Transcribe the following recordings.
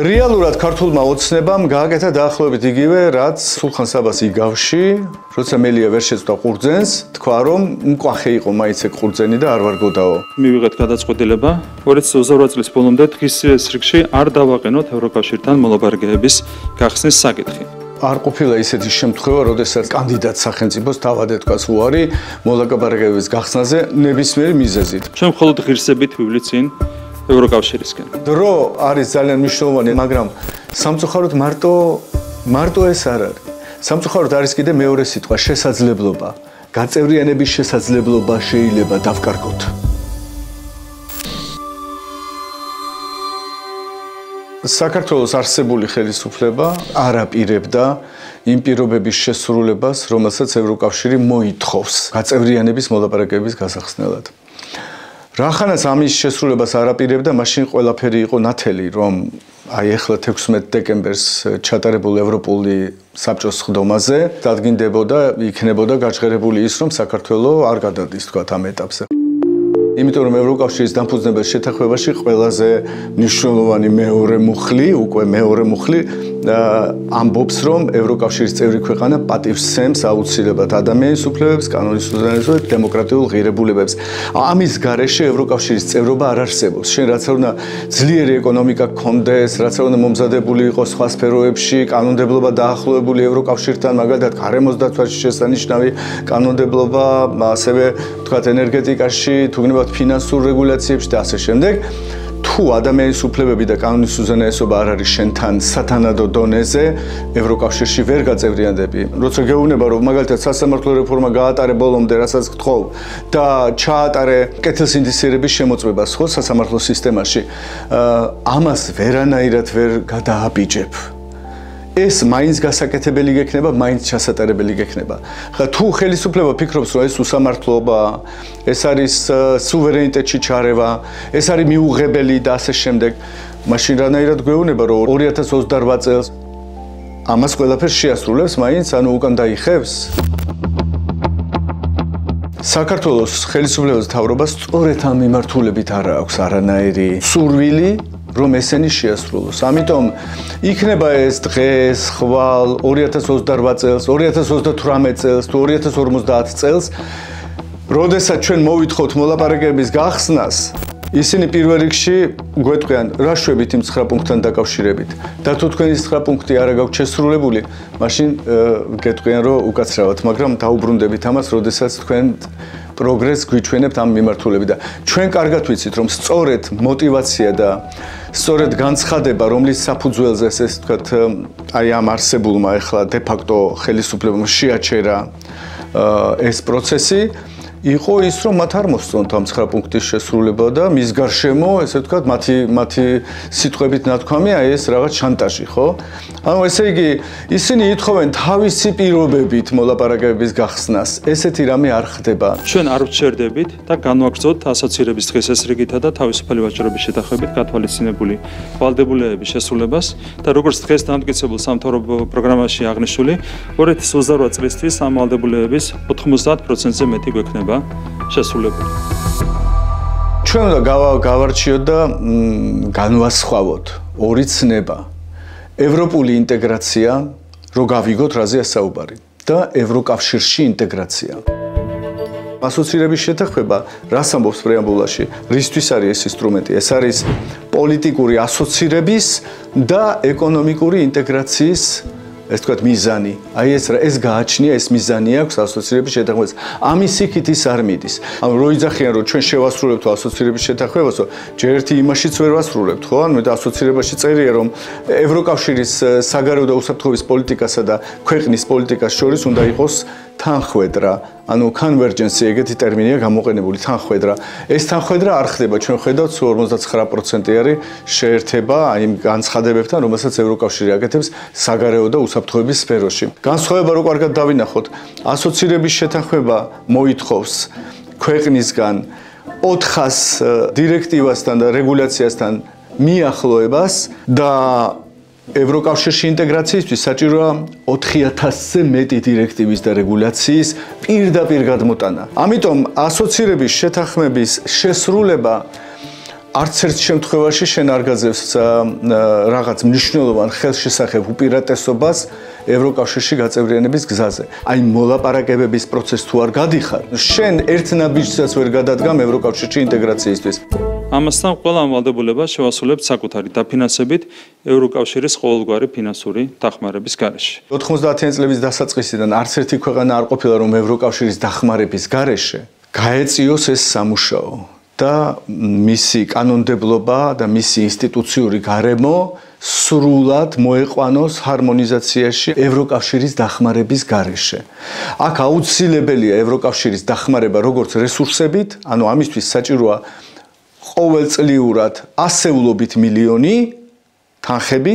რეალურად ქართულმა ოცნებამ გააკეთა დაახლოებით იგივე, რაც სულხან საბას იგავში, როცა მელია ვერ შეწვდა ყურძენს, თქვა რომ მკვახე იყო მაინც ეგ ყურძენი და არ ვარ გოდაო. მივიღეთ გადაწყვეტილება 2028 წლის ბოლომდე დღის რიგში არ დავაყენოთ ევროკავშირთან მოლაპარაკებების გახსნის საკითხი. არ ყოფილა ისეთი შემთხვევა, როდესაც კანდიდატ სახელმწიფოს თავად ეთქვას უარი მოლაპარაკებების გახსნაზე ნებისმიერი მიზეზით. ჩვენ მხოლოდ ღირსებით ვივლით წინ ევროკავშირისკენ. დრო არის ძალიან მნიშვნელოვანი, მაგრამ სამწუხაროდ მარტო ეს არ არის. სამწუხაროდ არის კიდე მეორე სიტყვა შესაძლებლობა. გაწევრიანების შესაძლებლობა შეიძლება დავკარგოთ. საქართველოს არსებული ხელისუფლება არ აპირებდა იმ პირობების შესრულებას, რომელსაც ევროკავშირი მოითხოვს გაწევრიანების მოლაპარაკებების გასახსნელად. რახანაც ამის შესრულებას არ აპირებდა, მაშინ ყველაფერი იყო ნათელი, რომ აი ახლა 16 დეკემბერს ჩატარებულ ევროპული საბჭოს ხდომაზე დადგინდებოდა, იქნებოდა გაჟღერებული ის, რომ საქართველო არ გადადის თქვათ ამ ეტაპზე. იმიტომ რომ ევროკავშირის დამფუძნებელ შეთანხმებაში ყველაზე მნიშვნელოვანი მეორე მუხლი ამბობს, რომ ევროკავშირის წევრი ქვეყანა პატივს სცემს აუცილებლად ადამიანის უფლებებს, კანონის უზენაესობას, დემოკრატიულ ღირებულებებს. ამის გარეშე ევროკავშირის წევრობა არ არსებობს. შენ რაც არ უნდა ძლიერი ეკონომიკა გქონდეს, რაც არ უნდა მომზადებული იყოს სხვა სფეროებში, კანონმდებლობა დაახლოებული ევროკავშირთან, მაგალითად, გარემოს დაცვაში შესანიშნავი კანონმდებლობა, ასევე თქვათ ენერგეტიკაში, თუ გნებავთ ფინანსურ რეგულაციებში და ასე შემდეგ. თუ ადამიანის უფლებები და კანონის უზენაესობა არ არის შენთან სათანადო დონეზე, ევროკავშირში ვერ გაწევრიანდები. როცა გეუბნება, რომ მაგალითად სასამართლო რეფორმა გაატარე ბოლომდე, რასაც გთხოვ და ჩაატარე კეთილსინდისიერების შემოწმება ხო სასამართლო სისტემაში, ამას ვერანაირად ვერ გადააბიჯებ. ეს მაინც გასაკეთებელი გექნება, მაინც ჩასატარებელი გექნება. ხა თუ ხელისუფლება ფიქრობს, რომ ეს უსამართლოა, ეს არის სუვერენიტეტში ჩარევა, ეს არის მიუღებელი და ასე შემდეგ, მაშინ რანაირად გვეუბნება, რომ 2028 წელს ამას ყველაფერს შეასრულებს, მაინც ანუ უკან დაიხევს. საქართველოს ხელისუფლების მთავრობას სწორედ ამ მიმართულებით არ აქვს არანაირი სურვილი რომ ესენი შეასრულოს. ამიტომ იქნება ეს დღეს, ხვალ 2028 წელს, 2028 წელს თუ 2050 წელს, როდესაც ჩვენ მოვითხოვთ მოლაპარაკებების გახსნას, ისინი პირველ რიგში გვეტყვიან, რა შვებით იმ 9 პუნქტთან დაკავშირებით. და თუ თქვენი 9 პუნქტი არ გაქვთ შესრულებული, მაშინ გეტყვიან, რომ უკაცრავად, მაგრამ დაუბრუნდებით ამას, როდესაც თქვენ პროგრესს გვიჩვენებთ ამ მიმართულებით და ჩვენ კარგად ვიცით, რომ სწორედ мотиваცია და სწორედ განცხადება, რომლის საფუძველზე ესე ვთქვათ, აი ამ არსებულმა ახლა დე-ფაქტო ხელისუფლებამ შეაჩერა ეს პროცესი, იყო ის, რომ მათ არ მოსწონთ ამ 9 პუნქტის შესრულება და მის გარშემო, ესე ვთქვათ, მათი სიტყვებით ნათქვამი, აი ეს რაღაც შანტაჟი, ხო? ანუ ესე იგი, ისინი ითხოვენ თავისი პირობებით მოლაპარაკებების გახსნას. ესეთი რამე არ ხდება. ჩვენ არ ვჩერდებით და განვაგრძოთ ასოცირების დღესასრიგითა და თავისუფალი ვაჭრობის შეთანხმებით გათვალისწინებული ვალდებულებების შესრულებას და როგორც დღეს დამტკიცებულ სამთავრობო პროგრამაში აღნიშნული, 2028 წლისთვის ამ ვალდებულებების 90%-ზე მეტი გვექნება შესრულებული. ჩვენ უნდა გავარჩიოთ და განვასხვავოთ ორი ცნება. ევროპული ინტეგრაცია, რო გავიგოთ, რაზეა საუბარი, და ევროკავშირში ინტეგრაცია. ასოცირების შეთანხმება, რას ამბობს პრეამბულაში, რისთვის არის ეს ინსტრუმენტი? ეს არის პოლიტიკური ასოცირების და ეკონომიკური ინტეგრაციის ეს თქვათ მიზანი. აი ეს გააჩნია, ეს მიზანი აქვს ასოცირების შეთანხმებას. ამის იქით ის არ მიდის. ანუ რო იძახიან, რომ ჩვენ შევასრულებთ ასოცირების შეთანხმებას, ჯერ ერთი იმაშიც ვერ ვასრულებთ, ხო? ანუ მე და ასოცირებაში წერია, რომ ევროკავშირის საგარეო და უსაფრთხოების პოლიტიკასა და ქვეყნის პოლიტიკას შორის უნდა იყოს თანხვედრა. ანუ convergence ეგეთი ტერმინია გამოყენებული, თანხვედრა. ეს თანხვედრა არ ხდება, ჩვენ ხედავთ 59% არის შეერთება აი იმ განცხადებებთან, რომელსაც ევროკავშირი აკეთებს საგარეო და უსაფრთხოების სფეროში. განსხვავება რო კარგად დავინახოთ, ასოცირების შეთანხმება მოითხოვს ქვეყნისგან 400 დირექტივასთან და რეგულაციასთან მიახლოებას და ევროკავშირში ინტეგრაციისთვის საჭიროა 4000-ზე მეტი დირექტივის და რეგულაციის პირდაპირ გადმოტანა. ამიტომ ასოცირების შეთანხმების შესრულება არც ერთ შემთხვევაში შენ არ გაძლევს რაღაც მნიშვნელოვან ხელშესახებ უპირატესობას ევროკავშირში გაწევრიანების გზაზე. აი მოლაპარაკებების პროცესს თუ არ გადიხარ, შენ ერთ ნაბიჯსაც ვერ გადადგამ ევროკავშირში ინტეგრაციისთვის. ამასთან ყველა ამ ვალდებულებას შევასრულებთ საკუთარი დაფინანსებით ევროკავშირის ყოველგვარი ფინანსური დახმარების გარეშე. 90-იანი წლების დასაწყისიდან არც ერთი ქვეყანა არ ყოფილა, რომ ევროკავშირის დახმარების გარეშე გაეწიოს ეს სამუშაო და მისი კანონმდებლობა და მისი ინსტიტუციური გარემო სრულად მოეყვანოს ჰარმონიზაციაში ევროკავშირის დახმარების გარეშე. აქ აუცილებელია ევროკავშირის დახმარება როგორც რესურსებით, ანუ ამისთვის საჭიროა ყოველწლიურად ასეულობით მილიონი თანხები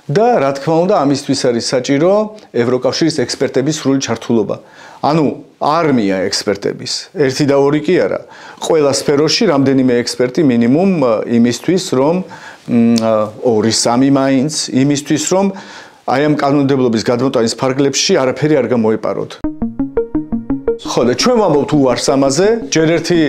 და რა თქმა უნდა ამისთვის არის საჭირო ევროკავშირის ექსპერტების სრული ჩართულობა. ანუ არმია ექსპერტების, ერთი და ორი კი არა. ყველა სფეროში რამდენიმე ექსპერტი მინიმუმ იმისთვის, რომ 2-3 მაინც იმისთვის, რომ აი ამ კანონმდებლობის გადმოტანის ფარგლებში არაფერი არ გამოეპაროთ. ხო და ჩვენ ვამბობთ უარს ამაზე, ჯერ ერთი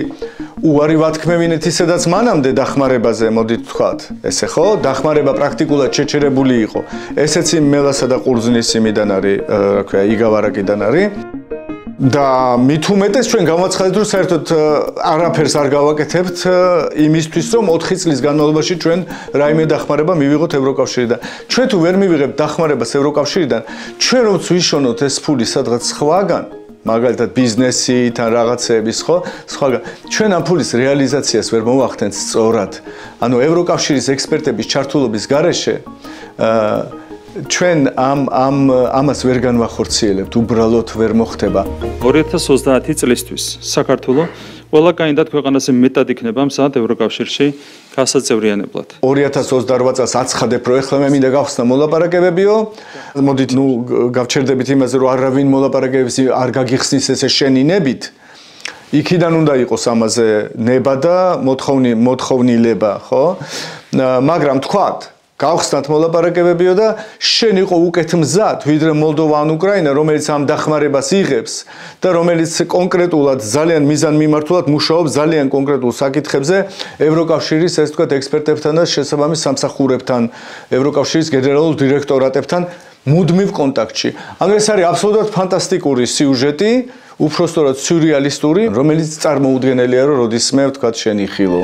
უარი ვათქმევინეთ ისედაც მანამდე დახმარებაზე, მოდით ვთქვათ, ესე ხო, დახმარება პრაქტიკულად შეჩერებული იყო. ესეც იმ მელასა და ყურძნის იმიდან არის, რა ქვია, იგავარაკიდან არის. და მით უმეტეს ჩვენ გავაცხადეთ, რომ საერთოდ არაფერს არ გავაკეთებთ იმისთვის, რომ 4 წლის განმავლობაში ჩვენ რაიმე დახმარება მივიღოთ ევროკავშირიდან. ჩვენ თუ ვერ მივიღებთ დახმარებას ევროკავშირიდან, ჩვენ რომ ვიშონოთ ეს ფული სადღაც სხვაგან, მაგალითად ბიზნესით ან რაღაცეების, ხო, სხვაგან, ჩვენ ამ ფულის რეალიზაციას ვერ მოვახდენთ სწორად. ანუ ევროკავშირის ექსპერტების ჩართულობის გარეშე ჩვენ ამას ვერ განვახორციელებთ, უბრალოდ ვერ მოხდება. 2030 წლისთვის საქართველო ყველა კანდიდატ ქვეყანაზე მეტად იქნება მზად ევროკავშირში გასაწევრიანებლად. 2028 წელს აცხადებ, რომ ეხლა მე მინდა გავხსნა მოლაპარაკებებიო. მოდით, გავჩერდებით იმაზე, რომ არავინ მოლაპარაკებებს არ გაგიხსნის ესე შენინებით. იქიდან უნდა იყოს ამაზე ნება და მოთხოვნილება, ხო? მაგრამ თქვათ გავხსნათ მოლაპარაკებებიო და შენ იყო უკეთ მზად, ვიდრე მოლდოვა ან უკრაინა, რომელიც ამ დახმარებას იღებს და რომელიც კონკრეტულად ძალიან მიზანმიმართულად მუშაობს ძალიან კონკრეტულ საკითხებზე ევროკავშირის, ესე ვთქვათ, ექსპერტებთან და შესაბამის სამსახურებთან, ევროკავშირის გენერალურ დირექტორატებთან მუდმივ კონტაქტში. ანუ ეს არის აბსოლუტურად ფანტასტიკური სიუჟეტი, უпростоრად სიურეალისტური, რომელიც წარმოუდგენელია, რომ როდისმე ვთქვათ შენი ხილო.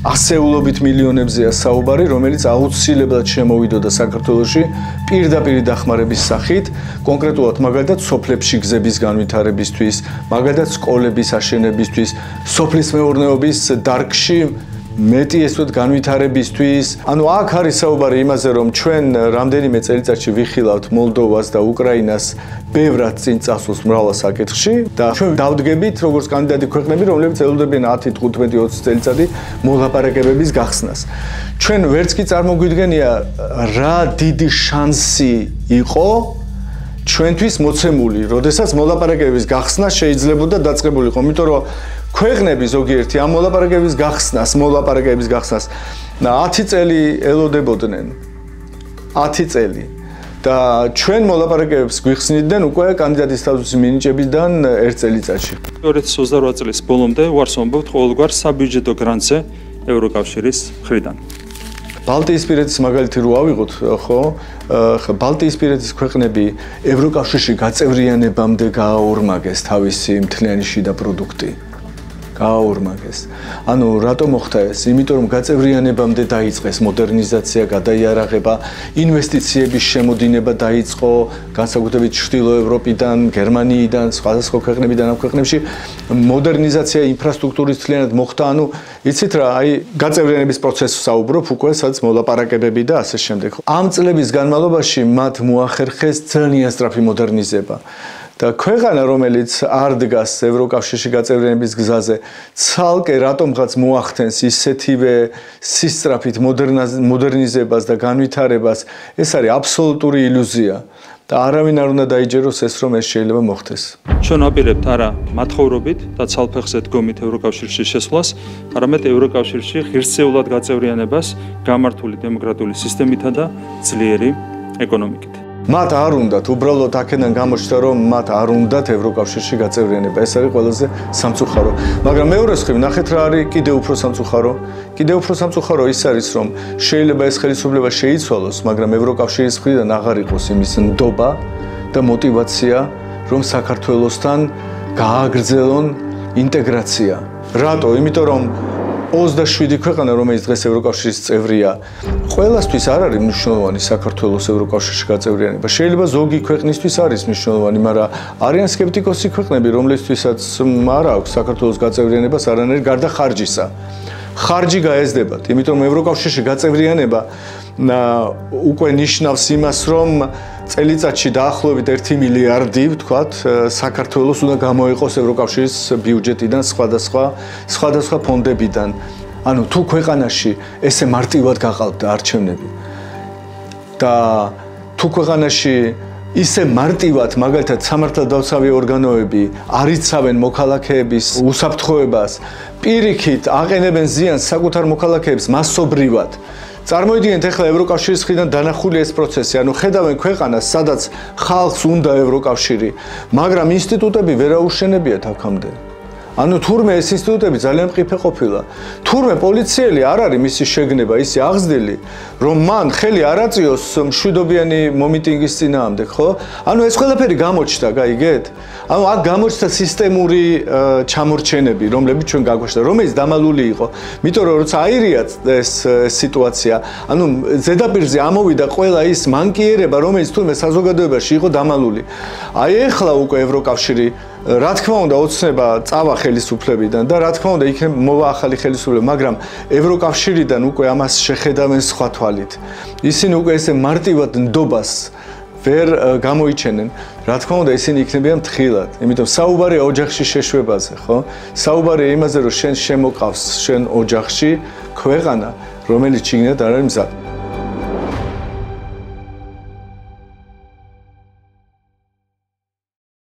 ასეულობით მილიონებზეა საუბარი, რომელიც აუცილებლად შემოვიდოდა საქართველოში პირდაპირ დახმარების სახით, კონკრეტულად მაგალითად სოფლებში გზების განვითარებისთვის, მაგალითად სკოლების აშენებისთვის, სოფლის მეურნეობის დარგში მეტი ესვეთ განვითარებისთვის. ანუ აქ არის საუბარი იმაზე, რომ ჩვენ რამდენიმე წელიწადში ვიხილავთ მოლდოვას და უკრაინას ბევრად წინ წასვლას მრავალ საკითხში და ჩვენ დავდგებით როგორც კანდიდატი ქვეყნები, რომლებიც ელოდებიან 10, 15, 20 წელიწადი მოლაპარაკებების გახსნას. ჩვენ ვერც კი წარმოგვიდგენია რა დიდი შანსი იყო ჩვენთვის მოცემული, როდესაც მოლაპარაკებების გახსნა შეიძლებოდა დაწყებულიყო, იმიტომ რომ ქვეყნები ზოგიერთი ამ მოლაპარაკებების გახსნას 10 წელი ელოდებოდნენ. 10 წელი. და ჩვენ მოლაპარაკებებს გვიხსნიდნენ უკვე კანდიდატის სტატუსის მინიჭებიდან 1 წელიწადში. 2028 წლის ბოლომდე უარს ვამბობთ ყოველგვარ საბიუჯეტო გრანტზე ევროკავშირის მხრიდან. ბალტიისპირეთის მაგალითი რო ავიღოთ, ხო? ბალტიისპირეთის ქვეყნები ევროკავშირში გაწევრიანებამდე გააორმაგეს თავისი მთლიანი შიდა პროდუქტი. გააორმაგეს. ანუ რატომ მოხდა ეს? იმიტომ რომ გაწევრიანებამდე დაიწყეს მოდერნიზაცია, გადაიარაღება, ინვესტიციების შემოდინება დაიწყო, განსაკუთრებით ჩრდილო ევროპიდან, გერმანიიდან, სხვადასხვა ქვეყნებიდან ამ ქვეყნებში მოდერნიზაცია ინფრასტრუქტურის თლიანად მოხდა. ანუ იცით რა, აი გაწევრიანების პროცესს საუბრობ უკვე, სადაც მოლაპარაკებები და ასე შემდეგ. ამ წლების განმავლობაში მათ მოახერხეს ძალიან სწრაფი მოდერნიზება. და ქვეყანა, რომელიც არ დგას ევროკავშირში გაწევრიანების გზაზე, ცალკე რატომღაც მოახდენს ისეთივე სისწრაფით მოდერნიზებას და განვითარებას, ეს არის აბსოლუტური ილუზია და არავინ არ უნდა დაიჯეროს ეს, რომ ეს შეიძლება მოხდეს. ჩვენ ვაპირებთ არა მათხოვრობით და ცალფეხზე დგომით ევროკავშირში შესვლას, არამედ ევროკავშირში ღირსეულად გაწევრიანებას გამართული დემოკრატიული სისტემითა და ძლიერი ეკონომიკით. მათ არ უნდათ, უბრალოდ აქედან გამოჩნდა, რომ მათ არ უნდათ ევროკავშირში გაწევრიანება. ეს არის ყველაზე სამწუხარო. მაგრამ მეორე მხრივ ნახეთ რა არის კიდევ უფრო სამწუხარო. კიდევ უფრო სამწუხარო ის არის, რომ შეიძლება ეს ხელისუფლება შეიცვალოს, მაგრამ ევროკავშირის მხრიდან აღარ იყოს იმის ნდობა და мотиваცია, რომ საქართველოსთან გააგრძელონ ინტეგრაცია. რატო? იმიტომ რომ 27 ქვეყანა, რომელიც დღეს ევროკავშირის წევრია, ყველასთვის არ არის მნიშვნელოვანი საქართველოს ევროკავშირში გაწევრიანება. შეიძლება ზოგი ქვეყნისთვის არის მნიშვნელოვანი, მაგრამ არიან სკეპტიკოსი ქვეყნები, რომლისთვისაც არ აქვს საქართველოს გაწევრიანებას არანაირი გარდა ხარჯისა. ხარჯი გაეზდებათ, იმიტომ რომ ევროკავშირში გაწევრიანება უკვე ნიშნავს იმას, რომ წელიწადში დაახლოებით 1 მილიარდი, ვთქვათ, საქართველოს უნდა გამოიყოს ევროკავშირის ბიუჯეტიდან, სხვადასხვა ფონდებიდან. ანუ თუ ქვეყანაში ესე მარტივად გაყალბდა არჩევნები და თუ ქვეყანაში ისე მარტივად, მაგალითად, სამართალდამცავი ორგანოები არ იცავენ მოქალაქეების უსაფრთხოებას, პირიქით აყენებენ ზიანს საკუთარ მოქალაქეებს მასობრივად. წარმოიდგინეთ ახლა ევროკავშირის მხრიდან დანახული ეს პროცესი, ანუ ხედავენ ქვეყანას, სადაც ხალხს უნდა ევროკავშირი, მაგრამ ინსტიტუტები ვერ აუშენებიათ აქამდე. ანუ თურმე ეს ინსტიტუტები ძალიან მყიფე ყოფილა. თურმე პოლიციელი არ არის მისი შეგნება, ისი აღზრდილი, რომ მან ხელი არ აწიოს მშვიდობიანი მომიტინგის წინააღმდეგ, ხო? ანუ ეს ყველაფერი გამოჩნდა, გაიგეთ? ანუ აქ გამოჩნდა სისტემური ჩამორჩენები, რომლებიც ჩვენ გაგვაჩნდა, რომელიც დამალული იყო. იმიტომ რომ როცა აირია ეს სიტუაცია, ანუ ზედაპირზე ამოვიდა ყველა ის მანკიერება, რომელიც თურმე საზოგადოებაში იყო დამალული. აი ეხლა უკვე ევროკავშირი რა თქმა უნდა ოცნება წავა ხელისუფლებიდან და რა თქმა უნდა იქნებ მოვა ახალი ხელისუფლება, მაგრამ ევროკავშირიდან უკვე ამას შეხედავენ სხვა თვალით. ისინი უკვე ესე მარტივად ნდობას ვერ გამოიჩენენ. რა თქმა უნდა ისინი იქნებიან მთხილად, იმიტომ საუბარია ოჯახში შეშვებაზე, ხო? საუბარია იმაზე, რომ შენ შემოყავს შენ ოჯახში ქვეყანა, რომელიც შიგნით არ არის მზად.